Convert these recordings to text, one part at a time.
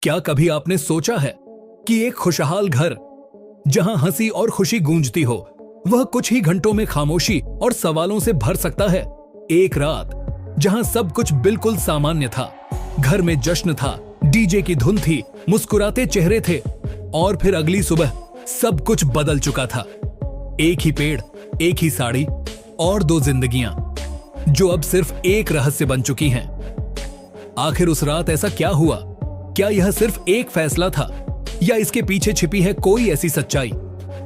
क्या कभी आपने सोचा है कि एक खुशहाल घर जहां हंसी और खुशी गूंजती हो, वह कुछ ही घंटों में खामोशी और सवालों से भर सकता है। एक रात जहां सब कुछ बिल्कुल सामान्य था, घर में जश्न था, डीजे की धुन थी, मुस्कुराते चेहरे थे, और फिर अगली सुबह सब कुछ बदल चुका था। एक ही पेड़, एक ही साड़ी और दो जिंदगियां जो अब सिर्फ एक रहस्य बन चुकी हैं। आखिर उस रात ऐसा क्या हुआ? क्या यह सिर्फ एक फैसला था, या इसके पीछे छिपी है कोई ऐसी सच्चाई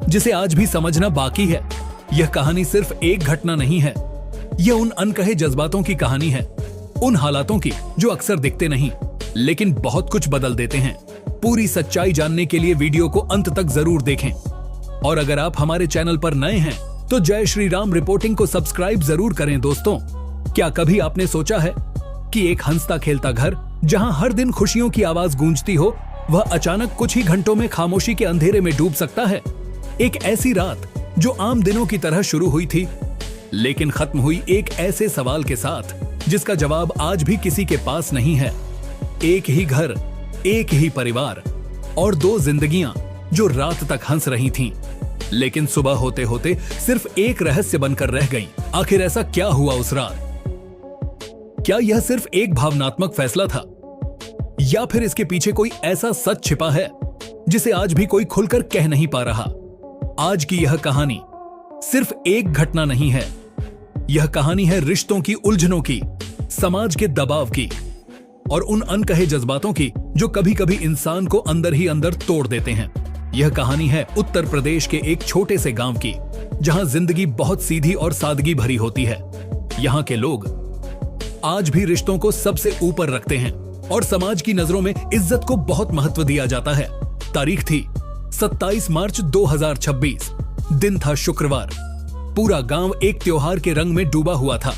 जिसे आज भी समझना बाकी है? यह कहानी सिर्फ एक घटना नहीं है, यह उन अनकहे जज्बातों की कहानी है, उन हालातों की जो अक्सर दिखते नहीं लेकिन बहुत कुछ बदल देते हैं। पूरी सच्चाई जानने के लिए वीडियो को अंत तक जरूर देखें। और अगर आप हमारे चैनल पर नए हैं तो जय श्री राम रिपोर्टिंग को सब्सक्राइब जरूर करें। दोस्तों, क्या कभी आपने सोचा है कि एक हंसता खेलता घर जहां हर दिन खुशियों की आवाज गूंजती हो, वह अचानक कुछ ही घंटों में खामोशी के अंधेरे में डूब सकता है? एक ऐसी रात जो आम दिनों की तरह शुरू हुई थी, लेकिन खत्म हुई एक ऐसे सवाल के साथ जिसका जवाब आज भी किसी के पास नहीं है। एक ही घर, एक ही परिवार और दो जिंदगियां जो रात तक हंस रही थीं, लेकिन सुबह होते होते सिर्फ एक रहस्य बनकर रह गईं। आखिर ऐसा क्या हुआ उस रात? क्या यह सिर्फ एक भावनात्मक फैसला था, या फिर इसके पीछे कोई ऐसा सच छिपा है जिसे आज भी कोई खुलकर कह नहीं पा रहा? आज की यह कहानी सिर्फ एक घटना नहीं है, यह कहानी है रिश्तों की उलझनों की, समाज के दबाव की और उन अनकहे जज्बातों की जो कभी कभी इंसान को अंदर ही अंदर तोड़ देते हैं। यह कहानी है उत्तर प्रदेश के एक छोटे से गांव की, जहां जिंदगी बहुत सीधी और सादगी भरी होती है। यहां के लोग आज भी रिश्तों को सबसे ऊपर रखते हैं और समाज की नजरों में इज्जत को बहुत महत्व दिया जाता है। तारीख थी 27 मार्च 2026, दिन था शुक्रवार। पूरा गांव एक त्योहार के रंग में डूबा हुआ था।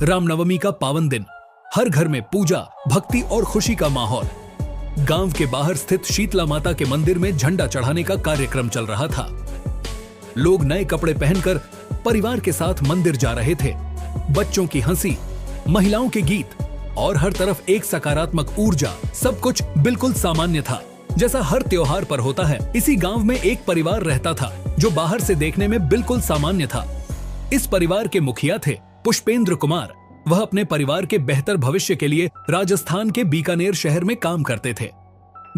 रामनवमी का पावन दिन, हर घर में पूजा, भक्ति और खुशी का माहौल। गांव के बाहर स्थित शीतला माता के मंदिर में झंडा चढ़ाने का कार्यक्रम चल रहा था। लोग नए कपड़े पहनकर परिवार के साथ मंदिर जा रहे थे। बच्चों की हंसी, महिलाओं के गीत और हर तरफ एक सकारात्मक ऊर्जा, सब कुछ बिल्कुल सामान्य था, जैसा हर त्योहार पर होता है। इसी गांव में एक परिवार रहता था जो बाहर से देखने में बिल्कुल सामान्य था। इस परिवार के मुखिया थे पुष्पेंद्र कुमार। वह अपने परिवार के बेहतर भविष्य के लिए राजस्थान के बीकानेर शहर में काम करते थे।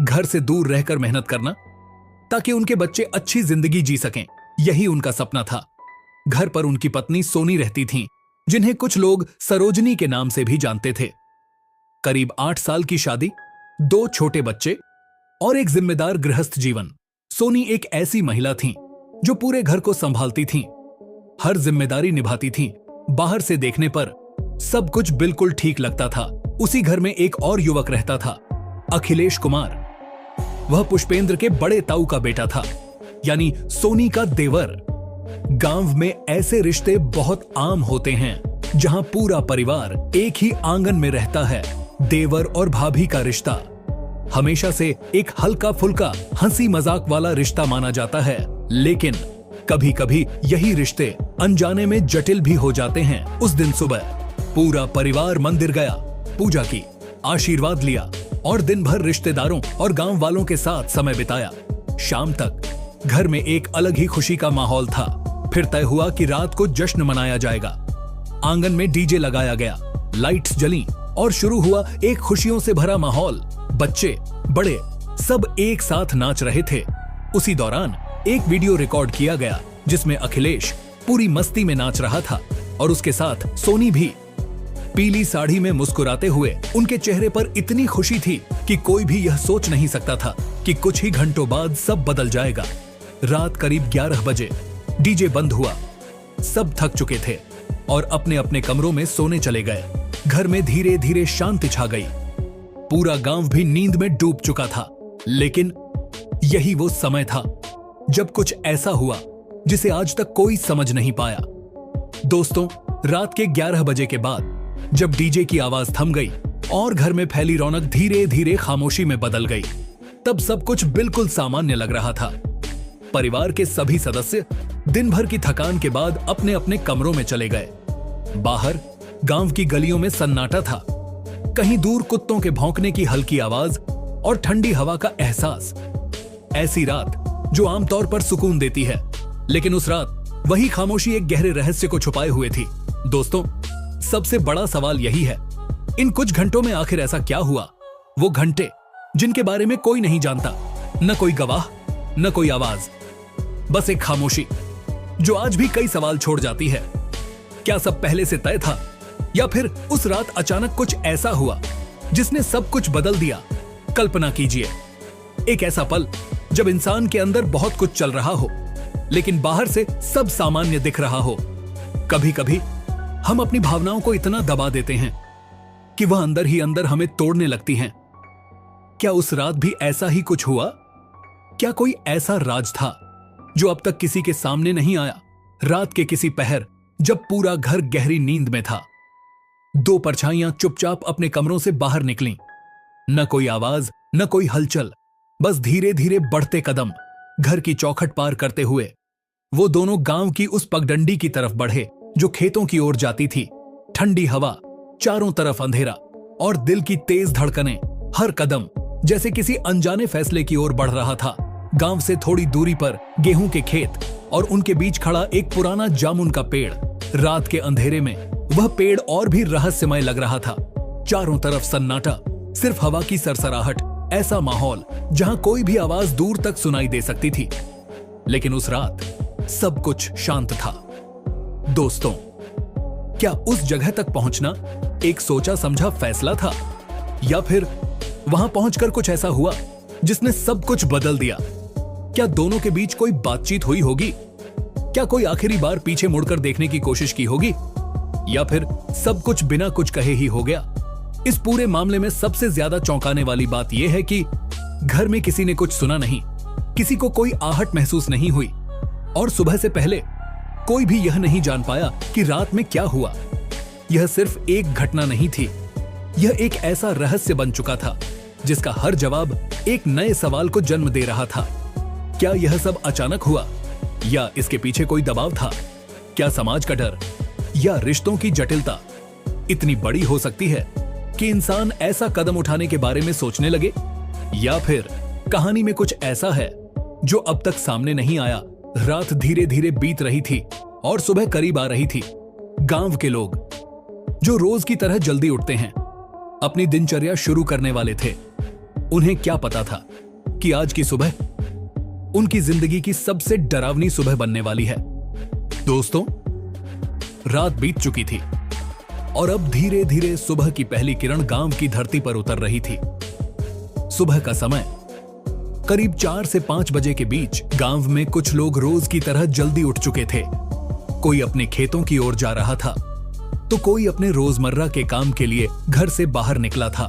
घर से दूर रहकर मेहनत करना ताकि उनके बच्चे अच्छी जिंदगी जी सकें, यही उनका सपना था। घर पर उनकी पत्नी सोनी रहती थीं, जिन्हें कुछ लोग सरोजनी के नाम से भी जानते थे। करीब 8 साल की शादी, 2 छोटे बच्चे और एक जिम्मेदार गृहस्थ जीवन। सोनी एक ऐसी महिला थीं जो पूरे घर को संभालती थीं, हर जिम्मेदारी निभाती थीं। बाहर से देखने पर सब कुछ बिल्कुल ठीक लगता था। उसी घर में एक और युवक रहता था, अखिलेश कुमार। वह पुष्पेंद्र के बड़े ताऊ का बेटा था, यानी सोनी का देवर। गांव में ऐसे रिश्ते बहुत आम होते हैं जहां पूरा परिवार एक ही आंगन में रहता है। देवर और भाभी का रिश्ता हमेशा से एक हल्का फुल्का हंसी मजाक वाला रिश्ता माना जाता है, लेकिन कभी कभी यही रिश्ते अनजाने में जटिल भी हो जाते हैं। उस दिन सुबह पूरा परिवार मंदिर गया, पूजा की, आशीर्वाद लिया और दिन भर रिश्तेदारों और गांव वालों के साथ समय बिताया। शाम तक घर में एक अलग ही खुशी का माहौल था। फिर तय हुआ कि रात को जश्न मनाया जाएगा। आंगन में डीजे लगाया गया, लाइट्स जली और शुरू हुआ एक खुशियों से भरा माहौल। बच्चे, बड़े सब एक साथ नाच रहे थे। उसी दौरान एक वीडियो रिकॉर्ड किया गया जिसमें अखिलेश पूरी मस्ती में नाच रहा था और उसके साथ सोनी भी। पीली साड़ी में मुस्कुराते हुए उनके चेहरे पर इतनी खुशी थी कि कोई भी यह सोच नहीं सकता था कि कुछ ही घंटों बाद सब बदल जाएगा। रात करीब 11 बजे डीजे बंद हुआ। सब थक चुके थे और अपने अपने कमरों में सोने चले गए। घर में धीरे धीरे शांति छा गई। पूरा गांव भी नींद में डूब चुका था, लेकिन यही वो समय था जब कुछ ऐसा हुआ जिसे आज तक कोई समझ नहीं पाया। दोस्तों, रात के 11 बजे के बाद जब डीजे की आवाज थम गई और घर में फैली रौनक धीरे धीरे खामोशी में बदल गई, तब सब कुछ बिल्कुल सामान्य लग रहा था। परिवार के सभी सदस्य दिन भर की थकान के बाद अपने अपने कमरों में चले गए। बाहर गांव की गलियों में सन्नाटा था। कहीं दूर कुत्तों के भौंकने की हल्की आवाज और ठंडी हवा का एहसास। ऐसी रात जो आमतौर पर सुकून देती है, लेकिन उस रात वही खामोशी एक गहरे रहस्य को छुपाए हुए थी। दोस्तों, सबसे बड़ा सवाल यही है, इन कुछ घंटों में आखिर ऐसा क्या हुआ? वो घंटे जिनके बारे में कोई नहीं जानता, न कोई गवाह, न कोई आवाज, बस एक खामोशी जो आज भी कई सवाल छोड़ जाती है। क्या सब पहले से तय था, या फिर उस रात अचानक कुछ ऐसा हुआ जिसने सब कुछ बदल दिया? कल्पना कीजिए, एक ऐसा पल जब इंसान के अंदर बहुत कुछ चल रहा हो, लेकिन बाहर से सब सामान्य दिख रहा हो। कभी कभी हम अपनी भावनाओं को इतना दबा देते हैं कि वह अंदर ही अंदर हमें तोड़ने लगती हैं। क्या उस रात भी ऐसा ही कुछ हुआ? क्या कोई ऐसा राज था जो अब तक किसी के सामने नहीं आया? रात के किसी पहर जब पूरा घर गहरी नींद में था, दो परछाइयां चुपचाप अपने कमरों से बाहर निकलीं। न कोई आवाज, न कोई हलचल, बस धीरे धीरे बढ़ते कदम घर की चौखट पार करते हुए वो दोनों गांव की उस पगडंडी की तरफ बढ़े जो खेतों की ओर जाती थी। ठंडी हवा, चारों तरफ अंधेरा और दिल की तेज धड़कनें। हर कदम जैसे किसी अनजाने फैसले की ओर बढ़ रहा था। गांव से थोड़ी दूरी पर गेहूं के खेत और उनके बीच खड़ा एक पुराना जामुन का पेड़। रात के अंधेरे में वह पेड़ और भी रहस्यमय लग रहा था। चारों तरफ सन्नाटा, सिर्फ हवा की सरसराहट, ऐसा माहौल जहां कोई भी आवाज दूर तक सुनाई दे सकती थी। लेकिन उस रात सब कुछ शांत था। दोस्तों, क्या उस जगह तक पहुंचना एक सोचा समझा फैसला था, या फिर वहां पहुंचकर कुछ ऐसा हुआ जिसने सब कुछ बदल दिया? क्या दोनों के बीच कोई बातचीत हुई होगी? क्या कोई आखिरी बार पीछे मुड़कर देखने की कोशिश की होगी, या फिर सब कुछ बिना कुछ कहे ही हो गया? इस पूरे मामले में सबसे ज्यादा चौंकाने वाली बात यह है कि घर में किसी ने कुछ सुना नहीं, किसी को कोई आहट महसूस नहीं हुई, और सुबह से पहले कोई भी यह नहीं जान पाया कि रात में क्या हुआ। यह सिर्फ एक घटना नहीं थी, यह एक ऐसा रहस्य बन चुका था जिसका हर जवाब एक नए सवाल को जन्म दे रहा था। क्या यह सब अचानक हुआ, या इसके पीछे कोई दबाव था? क्या समाज का डर या रिश्तों की जटिलता इतनी बड़ी हो सकती है कि इंसान ऐसा कदम उठाने के बारे में सोचने लगे? या फिर कहानी में कुछ ऐसा है जो अब तक सामने नहीं आया? रात धीरे धीरे बीत रही थी और सुबह करीब आ रही थी। गांव के लोग जो रोज की तरह जल्दी उठते हैं, अपनी दिनचर्या शुरू करने वाले थे। उन्हें क्या पता था कि आज की सुबह उनकी जिंदगी की सबसे डरावनी सुबह बनने वाली है। दोस्तों, रात बीत चुकी थी और अब धीरे धीरे सुबह की पहली किरण गांव की धरती पर उतर रही थी। सुबह का समय करीब 4 से 5 बजे के बीच। गांव में कुछ लोग रोज की तरह जल्दी उठ चुके थे। कोई अपने खेतों की ओर जा रहा था, तो कोई अपने रोजमर्रा के काम के लिए घर से बाहर निकला था।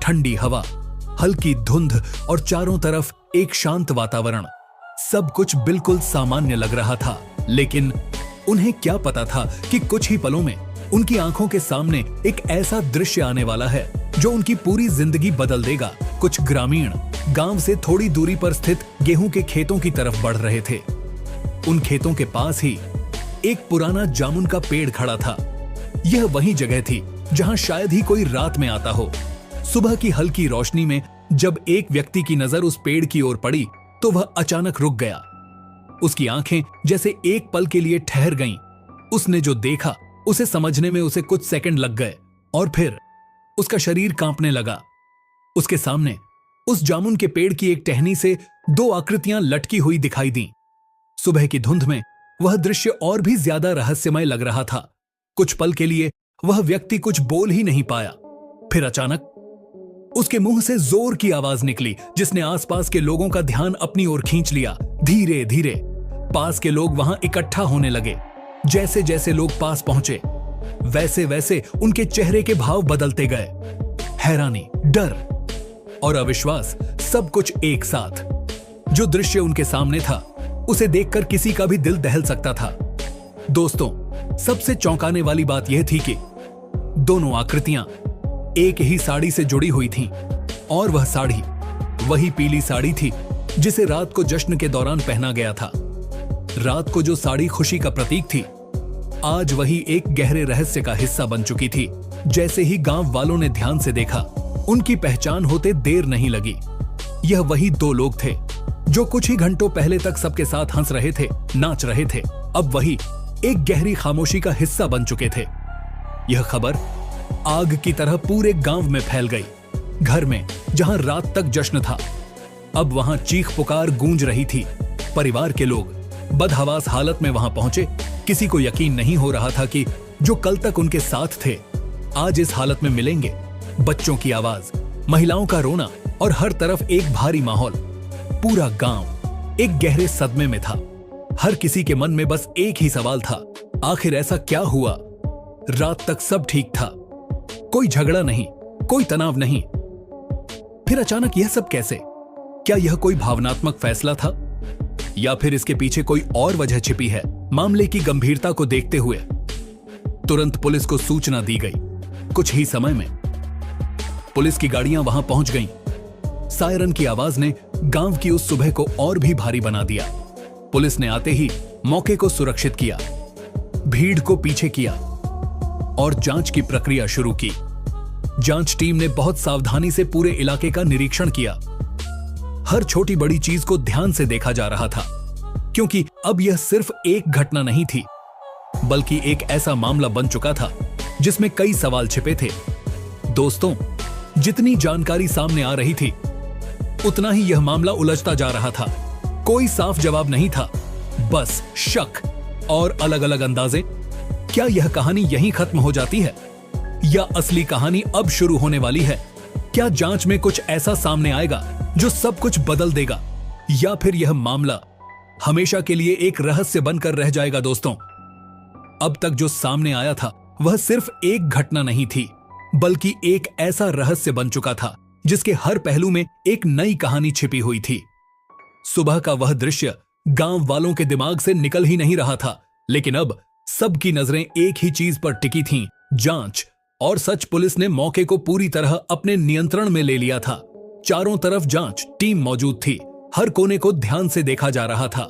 ठंडी हवा, हल्की धुंध और चारों तरफ एक शांत वातावरण, सब कुछ बिल्कुल सामान्य लग रहा था। लेकिन उन्हें क्या पता था कि कुछ ही पलों में उनकी आंखों के सामने एक ऐसा दृश्य आने वाला है जो उनकी पूरी जिंदगी बदल देगा। कुछ ग्रामीण गांव से थोड़ी दूरी पर स्थित गेहूं के खेतों की तरफ बढ़ रहे थे। उन खेतों के पास ही एक पुराना जामुन का पेड़ खड़ा था। यह वही जगह थी जहां शायद ही कोई रात में आता हो। सुबह की हल्की रोशनी में जब एक व्यक्ति की नजर उस पेड़ की ओर पड़ी, तो वह अचानक रुक गया। उसकी आंखें जैसे एक पल के लिए ठहर गईं। उसने जो देखा उसे समझने में उसे कुछ सेकंड लग गए, और फिर उसका शरीर कांपने लगा। उसके सामने उस जामुन के पेड़ की एक टहनी से 2 आकृतियां लटकी हुई दिखाई दीं। सुबह की धुंध में वह दृश्य और भी ज्यादा रहस्यमय लग रहा था। कुछ पल के लिए वह व्यक्ति कुछ बोल ही नहीं पाया। फिर अचानक उसके मुंह से जोर की आवाज निकली, जिसने आसपास के लोगों का ध्यान अपनी ओर खींच लिया। धीरे धीरे पास के लोग वहां इकट्ठा होने लगे। जैसे जैसे लोग पास पहुंचे, वैसे वैसे उनके चेहरे के भाव बदलते गए। हैरानी, डर और अविश्वास, सब कुछ एक साथ। जो दृश्य उनके सामने था, उसे देखकर किसी का भी दिल दहल सकता था। दोस्तों, सबसे चौंकाने वाली बात यह थी कि दोनों आकृतियां एक ही साड़ी से जुड़ी हुई थीं, और वह साड़ी वही पीली साड़ी थी जिसे रात को जश्न के दौरान पहना गया था। रात को जो साड़ी खुशी का प्रतीक थी, आज वही एक गहरे रहस्य का हिस्सा बन चुकी थी। जैसे ही गांव वालों ने ध्यान से देखा, उनकी पहचान होते देर नहीं लगी। यह वही दो लोग थे जो कुछ ही घंटों पहले तक सबके साथ हंस रहे थे, नाच रहे थे, अब वही एक गहरी खामोशी का हिस्सा बन चुके थे। यह खबर आग की तरह पूरे गांव में फैल गई। घर में जहां रात तक जश्न था, अब वहां चीख पुकार गूंज रही थी। परिवार के लोग बदहवास हालत में वहां पहुंचे। किसी को यकीन नहीं हो रहा था कि जो कल तक उनके साथ थे आज इस हालत में मिलेंगे। बच्चों की आवाज, महिलाओं का रोना और हर तरफ एक भारी माहौल। पूरा गांव एक गहरे सदमे में था। हर किसी के मन में बस एक ही सवाल था, आखिर ऐसा क्या हुआ? रात तक सब ठीक था, कोई झगड़ा नहीं, कोई तनाव नहीं, फिर अचानक यह सब कैसे? क्या यह कोई भावनात्मक फैसला था या फिर इसके पीछे कोई और वजह छिपी है? मामले की गंभीरता को देखते हुए तुरंत पुलिस को सूचना दी गई। कुछ ही समय में पुलिस की गाड़ियां वहां पहुंच गईं। सायरन की आवाज ने गांव की उस सुबह को और भी भारी बना दिया। पुलिस ने आते ही मौके को सुरक्षित किया, भीड़ को पीछे किया और जांच की प्रक्रिया शुरू की। जांच टीम ने बहुत सावधानी से पूरे इलाके का निरीक्षण किया। हर छोटी बड़ी चीज को ध्यान से देखा जा रहा था, क्योंकि अब यह सिर्फ एक घटना नहीं थी, बल्कि एक ऐसा मामला बन चुका था जिसमें कई सवाल छिपे थे। दोस्तों, जितनी जानकारी सामने आ रही थी, उतना ही यह मामला उलझता जा रहा था। कोई साफ जवाब नहीं था, बस शक और अलग अलग अंदाजे। क्या यह कहानी यहीं खत्म हो जाती है या असली कहानी अब शुरू होने वाली है? क्या जांच में कुछ ऐसा सामने आएगा जो सब कुछ बदल देगा, या फिर यह मामला हमेशा के लिए एक रहस्य बनकर रह जाएगा? दोस्तों, अब तक जो सामने आया था वह सिर्फ एक घटना नहीं थी, बल्कि एक ऐसा रहस्य बन चुका था जिसके हर पहलू में एक नई कहानी छिपी हुई थी। सुबह का वह दृश्य गांव वालों के दिमाग से निकल ही नहीं रहा था, लेकिन अब सबकी नजरें एक ही चीज पर टिकी थीं, जांच और सच। पुलिस ने मौके को पूरी तरह अपने नियंत्रण में ले लिया था। चारों तरफ जांच टीम मौजूद थी, हर कोने को ध्यान से देखा जा रहा था,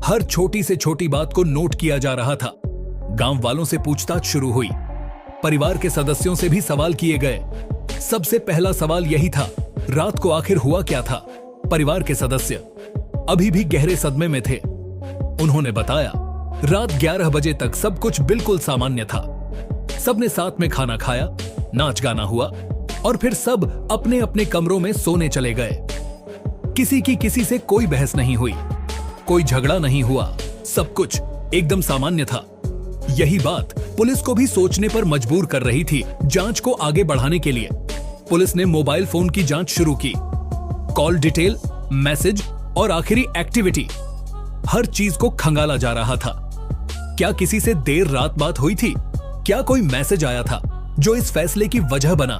हर छोटी से छोटी बात को नोट किया जा रहा था। गांव वालों से पूछताछ शुरू हुई, परिवार के सदस्यों से भी सवाल किए गए। सबसे पहला सवाल यही था, रात को आखिर हुआ क्या था? परिवार के सदस्य अभी भी गहरे सदमे में थे। उन्होंने बताया, रात 11 बजे तक सब कुछ बिल्कुल सामान्य था। सबने साथ में खाना खाया, नाच गाना हुआ और फिर सब अपने अपने कमरों में सोने चले गए। किसी की किसी से कोई बहस नहीं हुई, कोई झगड़ा नहीं हुआ, सब कुछ एकदम सामान्य था। यही बात पुलिस को भी सोचने पर मजबूर कर रही थी। जांच को आगे बढ़ाने के लिए पुलिस ने मोबाइल फोन की जांच शुरू की। कॉल डिटेल, मैसेज और आखिरी एक्टिविटी, हर चीज को खंगाला जा रहा था। क्या किसी से देर रात बात हुई थी? क्या कोई मैसेज आया था जो इस फैसले की वजह बना?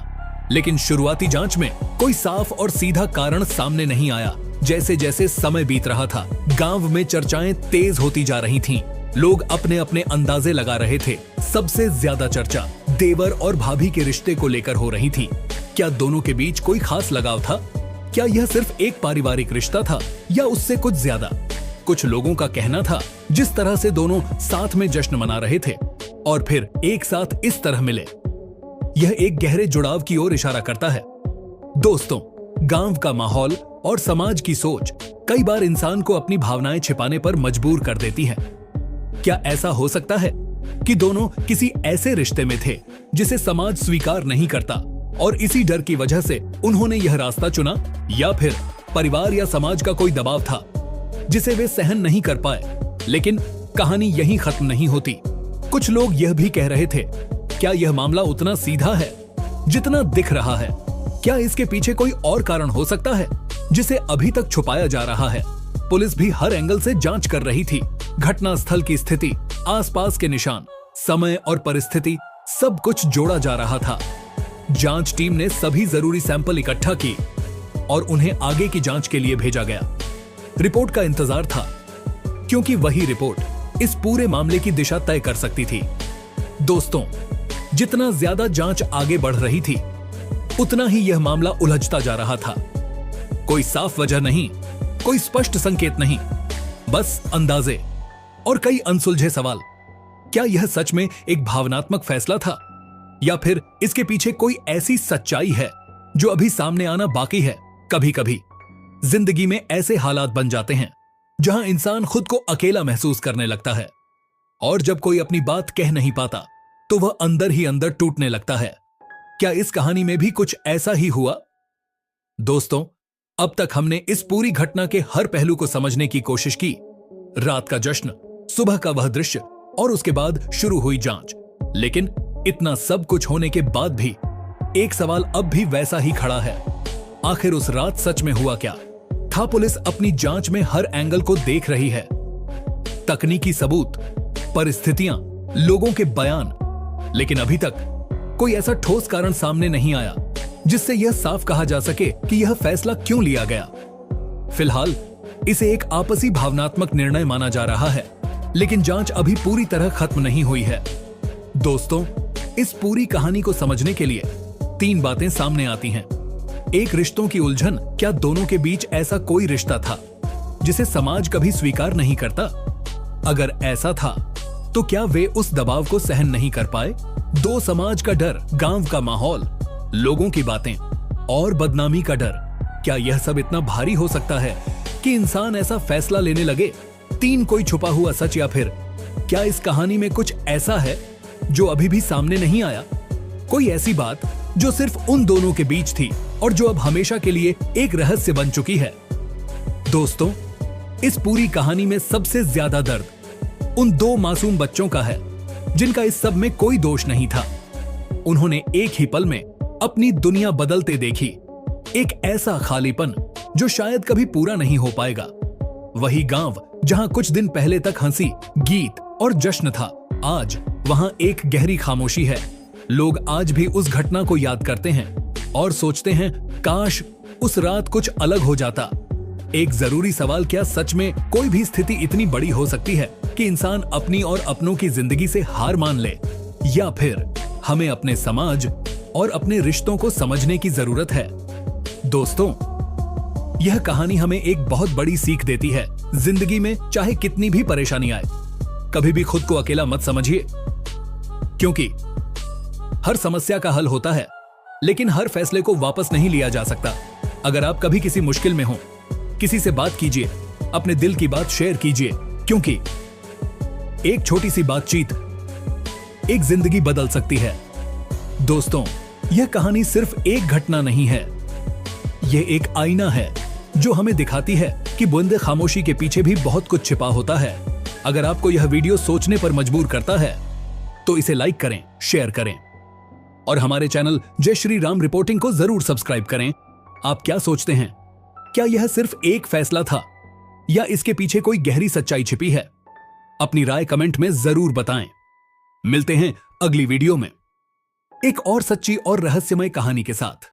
लेकिन शुरुआती जांच में कोई साफ और सीधा कारण सामने नहीं आया। जैसे जैसे समय बीत रहा था, गांव में चर्चाएं तेज होती जा रही थीं। लोग अपने अपने अंदाजे लगा रहे थे। सबसे ज्यादा चर्चा देवर और भाभी के रिश्ते को लेकर हो रही थी। क्या दोनों के बीच कोई खास लगाव था? क्या यह सिर्फ एक पारिवारिक रिश्ता था या उससे कुछ ज्यादा? कुछ लोगों का कहना था, जिस तरह से दोनों साथ में जश्न मना रहे थे और फिर एक साथ इस तरह मिले, यह एक गहरे जुड़ाव की ओर इशारा करता है। दोस्तों, गांव का माहौल और समाज की सोच कई बार इंसान को अपनी भावनाएं छिपाने पर मजबूर कर देती है। क्या ऐसा हो सकता है कि दोनों किसी ऐसे रिश्ते में थे जिसे समाज स्वीकार नहीं करता और इसी डर की वजह से उन्होंने यह रास्ता चुना? या फिर परिवार या समाज का कोई दबाव था जिसे वे सहन नहीं कर पाए? लेकिन कहानी यहीं खत्म नहीं होती। कुछ लोग यह भी कह रहे थे, क्या यह मामला उतना सीधा है जितना दिख रहा है? क्या इसके पीछे कोई और कारण हो सकता है जिसे अभी तक छुपाया जा रहा है? पुलिस भी हर एंगल से जांच कर रही थी। घटना स्थल की स्थिति, आसपास के निशान, समय और परिस्थिति, सब कुछ जोड़ा जा रहा था। जांच टीम ने सभी जरूरी सैंपल इकट्ठा की और उन्हें आगे की जांच के लिए भेजा गया। रिपोर्ट का इंतजार था, क्योंकि वही रिपोर्ट इस पूरे मामले की दिशा तय कर सकती थी। दोस्तों, जितना ज्यादा जांच आगे बढ़ रही थी, उतना ही यह मामला उलझता जा रहा था। कोई साफ वजह नहीं, कोई स्पष्ट संकेत नहीं, बस अंदाजे और कई अनसुलझे सवाल। क्या यह सच में एक भावनात्मक फैसला था या फिर इसके पीछे कोई ऐसी सच्चाई है जो अभी सामने आना बाकी है? कभी कभी जिंदगी में ऐसे हालात बन जाते हैं जहां इंसान खुद को अकेला महसूस करने लगता है, और जब कोई अपनी बात कह नहीं पाता तो वह अंदर ही अंदर टूटने लगता है। क्या इस कहानी में भी कुछ ऐसा ही हुआ? दोस्तों, अब तक हमने इस पूरी घटना के हर पहलू को समझने की कोशिश की। रात का जश्न, सुबह का वह दृश्य और उसके बाद शुरू हुई जांच। लेकिन इतना सब कुछ होने के बाद भी एक सवाल अब भी वैसा ही खड़ा है। आखिर उस रात सच में हुआ क्या था? पुलिस अपनी जांच में हर एंगल को देख रही है। तकनीकी सबूत, परिस्थितियां, लोगों के बयान, लेकिन अभी तक कोई ऐसा ठोस कारण सामने नहीं आया जिससे यह साफ कहा जा सके कि यह फैसला क्यों लिया गया। फिलहाल इसे एक आपसी भावनात्मक निर्णय माना जा रहा है, लेकिन जांच अभी पूरी तरह खत्म नहीं हुई है। दोस्तों, इस पूरी कहानी को समझने के लिए 3 बातें सामने आती हैं। एक, रिश्तों की उलझन। क्या दोनों के बीच ऐसा कोई रिश्ता था जिसे समाज कभी स्वीकार नहीं करता? अगर ऐसा था तो क्या वे उस दबाव को सहन नहीं कर पाए? 2, समाज का डर, गांव का माहौल, लोगों की बातें और बदनामी का डर। क्या यह सब इतना भारी हो सकता है कि इंसान ऐसा फैसला लेने लगे? 3, कोई छुपा हुआ सच, या फिर क्या इस कहानी में कुछ ऐसा है जो अभी भी सामने नहीं आया? कोई ऐसी बात जो सिर्फ उन दोनों के बीच थी और जो अब हमेशा के लिए एक रहस्य बन चुकी है। दोस्तों, इस पूरी कहानी में सबसे ज्यादा दर्द उन 2 मासूम बच्चों का है जिनका इस सब में कोई दोष नहीं था। उन्होंने एक ही पल में अपनी दुनिया बदलते देखी। एक ऐसा खालीपन जो शायद कभी पूरा नहीं हो पाएगा। वही गांव जहां कुछ दिन पहले तक हंसी, गीत और जश्न था, आज वहां एक गहरी खामोशी है। लोग आज भी उस घटना को याद करते हैं और सोचते हैं, काश उस रात कुछ अलग हो जाता। एक जरूरी सवाल, क्या सच में कोई भी स्थिति इतनी बड़ी हो सकती है कि इंसान अपनी और अपनों की जिंदगी से हार मान ले? या फिर हमें अपने समाज और अपने रिश्तों को समझने की जरूरत है? दोस्तों, यह कहानी हमें एक बहुत बड़ी सीख देती है। जिंदगी में चाहे कितनी भी परेशानी आए, कभी भी खुद को अकेला मत समझिए, क्योंकि हर समस्या का हल होता है, लेकिन हर फैसले को वापस नहीं लिया जा सकता। अगर आप कभी किसी मुश्किल में हो, किसी से बात कीजिए, अपने दिल की बात शेयर कीजिए, क्योंकि एक छोटी सी बातचीत एक जिंदगी बदल सकती है। दोस्तों, यह कहानी सिर्फ एक घटना नहीं है, यह एक आईना है जो हमें दिखाती है कि बूंदे खामोशी के पीछे भी बहुत कुछ छिपा होता है। अगर आपको यह वीडियो सोचने पर मजबूर करता है तो इसे लाइक करें, शेयर करें और हमारे चैनल जय श्री राम रिपोर्टिंग को जरूर सब्सक्राइब करें। आप क्या सोचते हैं? क्या यह सिर्फ एक फैसला था या इसके पीछे कोई गहरी सच्चाई छिपी है? अपनी राय कमेंट में जरूर बताएं। मिलते हैं अगली वीडियो में एक और सच्ची और रहस्यमय कहानी के साथ।